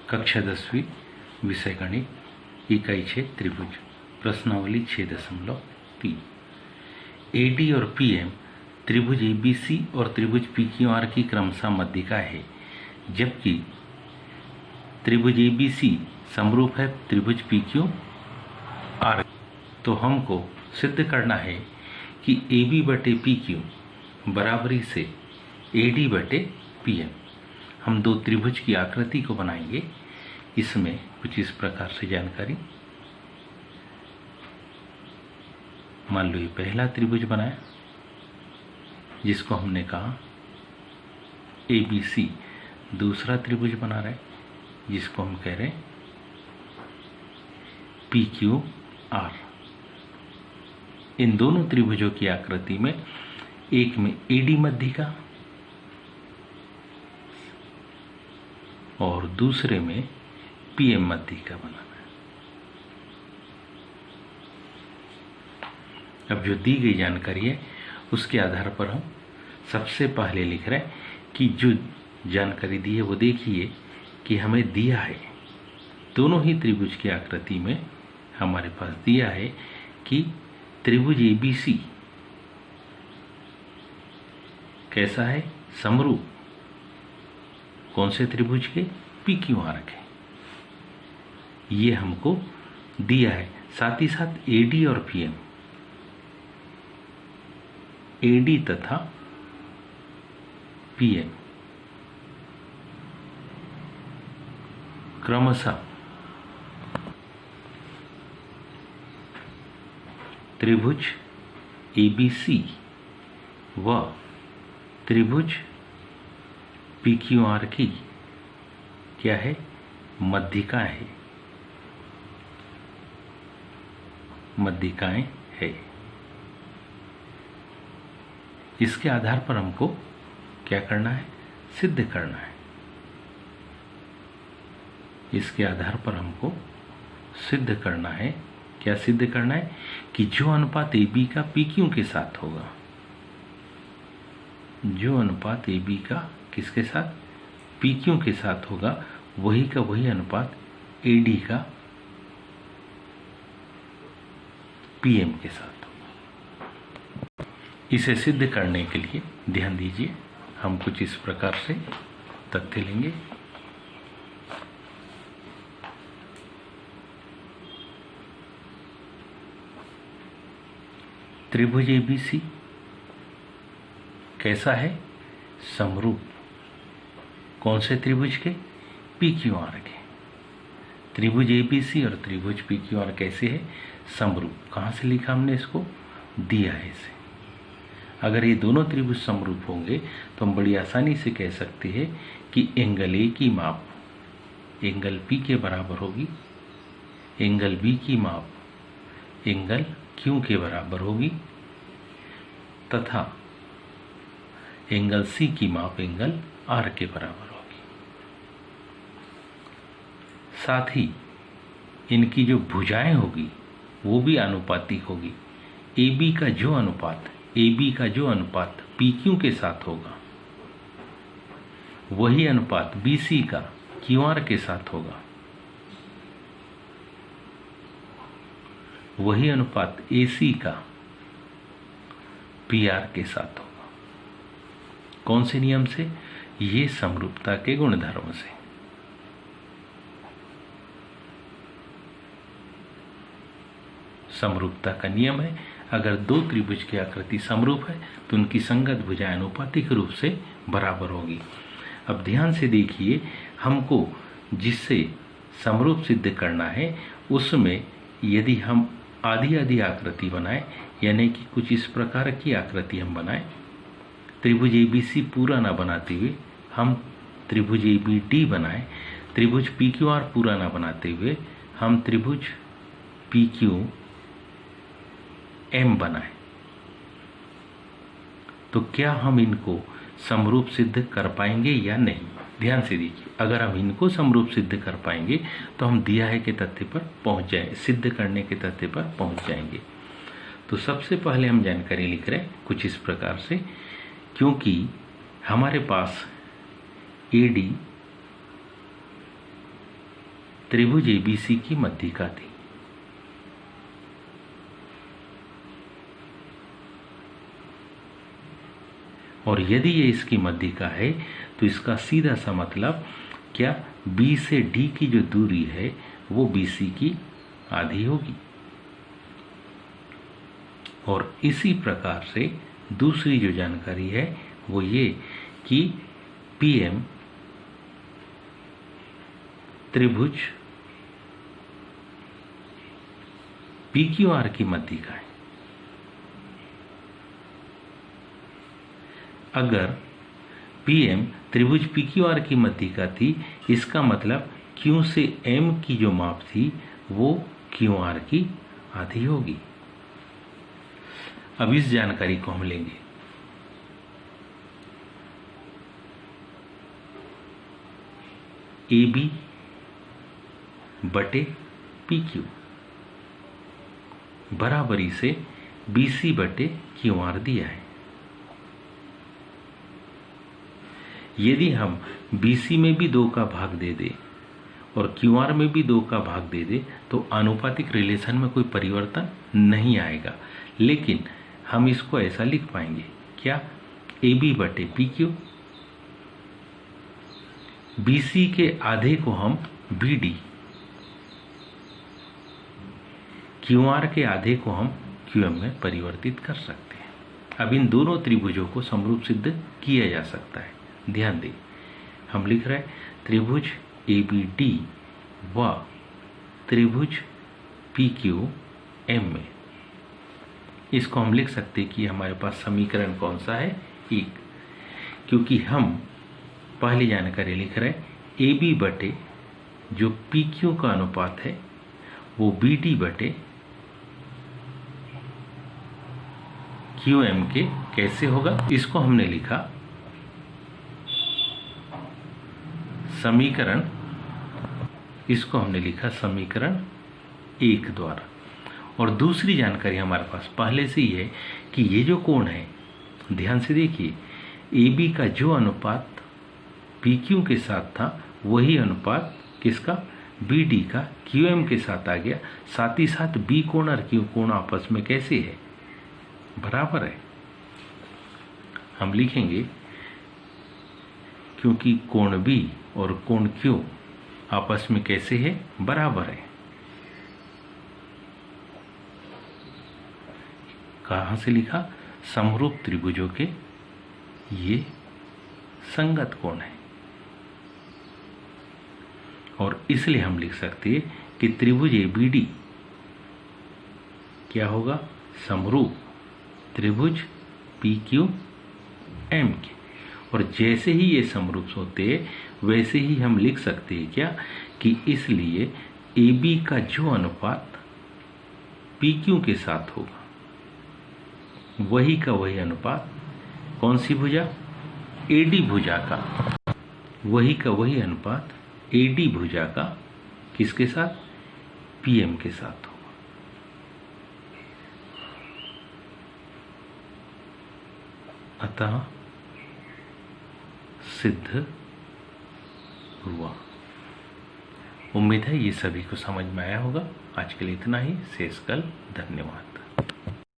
कक्षा 10वीं विषय गणित इकाई 6 त्रिभुज प्रश्नावली 6.3 एडी और पीएम त्रिभुज एबीसी और त्रिभुज पीक्यूआर की क्रमशः मध्यिका है, जबकि त्रिभुज एबीसी समरूप है त्रिभुज पीक्यूआर। तो हमको सिद्ध करना है कि AB बटे PQ बराबरी से AD बटे PM। हम दो त्रिभुज की आकृति को बनाएंगे। इसमें कुछ इस प्रकार से जानकारी, मान लो ये पहला त्रिभुज बनाया जिसको हमने कहा ABC, दूसरा त्रिभुज बना रहे जिसको हम कह रहे हैं PQR। इन दोनों त्रिभुजों की आकृति में एक में AD मध्यिका और दूसरे में PM मध्यिका बनाना है। अब जो दी गई जानकारी है उसके आधार पर हम सबसे पहले लिख रहे हैं कि जो जानकारी दी है वो देखिए कि हमें दिया है दोनों ही त्रिभुज की आकृति में हमारे पास दिया है कि त्रिभुज ABC कैसा है, समरूप कौन से त्रिभुज के, PQR के। ये हमको दिया है। साथ ही साथ AD और PM, AD तथा PM क्रमशः त्रिभुज ABC व त्रिभुज PQR की क्या है, मध्यिकाएं है, मध्यिकाएं है। इसके आधार पर हमको क्या करना है, सिद्ध करना है। इसके आधार पर हमको सिद्ध करना है, क्या सिद्ध करना है कि जो अनुपात AB का PQ के साथ होगा, जो अनुपात AB का किसके साथ, PQ के साथ होगा, वही का वही अनुपात AD का PM के साथ होगा। इसे सिद्ध करने के लिए ध्यान दीजिए, हम कुछ इस प्रकार से तथ्य लेंगे। त्रिभुज ABC कैसा है, समरूप कौन से त्रिभुज के, PQR के। त्रिभुज ABC और त्रिभुज PQR कैसे है, समरूप। कहाँ से लिखा हमने इसको, दिया है इसे। अगर ये दोनों त्रिभुज समरूप होंगे तो हम बड़ी आसानी से कह सकते हैं कि एंगल A की माप एंगल P के बराबर होगी, एंगल B की माप एंगल Q के बराबर होगी तथा एंगल C की माप एंगल R के बराबर होगी। साथ ही इनकी जो भुजाएं होगी वो भी आनुपातिक होगी। AB का जो अनुपात PQ के साथ होगा, वही अनुपात BC का QR के साथ होगा, वही अनुपात AC का PR के साथ होगा। कौन से नियम से, ये समरूपता के गुणधर्म से। समरूपता का नियम है, अगर दो त्रिभुज की आकृति समरूप है तो उनकी संगत भुजाएं आनुपातिक रूप से बराबर होगी। अब ध्यान से देखिए, हमको जिससे समरूप सिद्ध करना है उसमें यदि हम आधी आधी आकृति बनाएं, यानी कि कुछ इस प्रकार की आकृति हम बनाएं, त्रिभुज ABC पूरा ना बनाते हुए हम त्रिभुज ABD बनाएं, त्रिभुज PQR पूरा ना बनाते हुए हम त्रिभुज PQM बनाएं, तो क्या हम इनको समरूप सिद्ध कर पाएंगे या नहीं। ध्यान से देखिए, अगर हम इनको समरूप सिद्ध कर पाएंगे तो हम दिया है के तथ्य पर पहुंच जाए, सिद्ध करने के तथ्य पर पहुंच जाएंगे। तो सबसे पहले हम जानकारी लिख रहे हैं कुछ इस प्रकार से, क्योंकि हमारे पास AD त्रिभुज एबीसी की मध्यिका थी। और यदि ये इसकी मध्यिका है तो इसका सीधा सा मतलब क्या, बी से डी की जो दूरी है वो बीसी की आधी होगी। और इसी प्रकार से दूसरी जो जानकारी है वो ये कि पीएम त्रिभुज पीक्यूआर की मध्यिका है। अगर पीएम त्रिभुज पीक्यूआर की मध्यिका थी, इसका मतलब क्यू से एम की जो माप थी वो क्यूआर की आधी होगी। अब इस जानकारी को हम लेंगे। ए बी बटे पी क्यू बराबरी से बी सी बटे क्यू आर दिया है। यदि हम BC में भी 2 का भाग दे दें और QR में भी 2 का भाग दे दें तो आनुपातिक रिलेशन में कोई परिवर्तन नहीं आएगा, लेकिन हम इसको ऐसा लिख पाएंगे क्या, AB बटे PQ, BC के आधे को हम BD, QR के आधे को हम QM में परिवर्तित कर सकते हैं। अब इन दोनों त्रिभुजों को समरूप सिद्ध किया जा सकता है। ध्यान दें, हम लिख रहे हैं त्रिभुज ABD व त्रिभुज PQM में। इसको हम लिख सकते हैं कि हमारे पास समीकरण कौन सा है, 1, क्योंकि हम पहली जानकारी लिख रहे हैं AB बटे जो PQ का अनुपात है वो BD बटे QM के कैसे होगा। इसको हमने लिखा समीकरण, इसको हमने लिखा समीकरण 1 द्वारा। और दूसरी जानकारी हमारे पास पहले से ही है कि ये जो कोण है, ध्यान से देखिए, AB का जो अनुपात PQ के साथ था वही अनुपात किसका, BD का QM के साथ आ गया। साथ ही साथ B कोण और Q कोण आपस में कैसे है, बराबर है। हम लिखेंगे क्योंकि कोण B और कोण Q आपस में कैसे है, बराबर है। कहाँ से लिखा, समरूप त्रिभुजों के ये संगत कोण है। और इसलिए हम लिख सकते हैं कि त्रिभुज ABD क्या होगा, समरूप त्रिभुज PQM के। और जैसे ही ये समरूप होते हैं वैसे ही हम लिख सकते हैं क्या, कि इसलिए AB का जो अनुपात PQ के साथ होगा वही का वही अनुपात कौन सी भुजा, AD भुजा का, वही का वही अनुपात AD भुजा का किसके साथ, PM के साथ होगा। अतः सिद्ध हुआ। उम्मीद है ये सभी को समझ में आया होगा। आज के लिए इतना ही, शेष कल। धन्यवाद।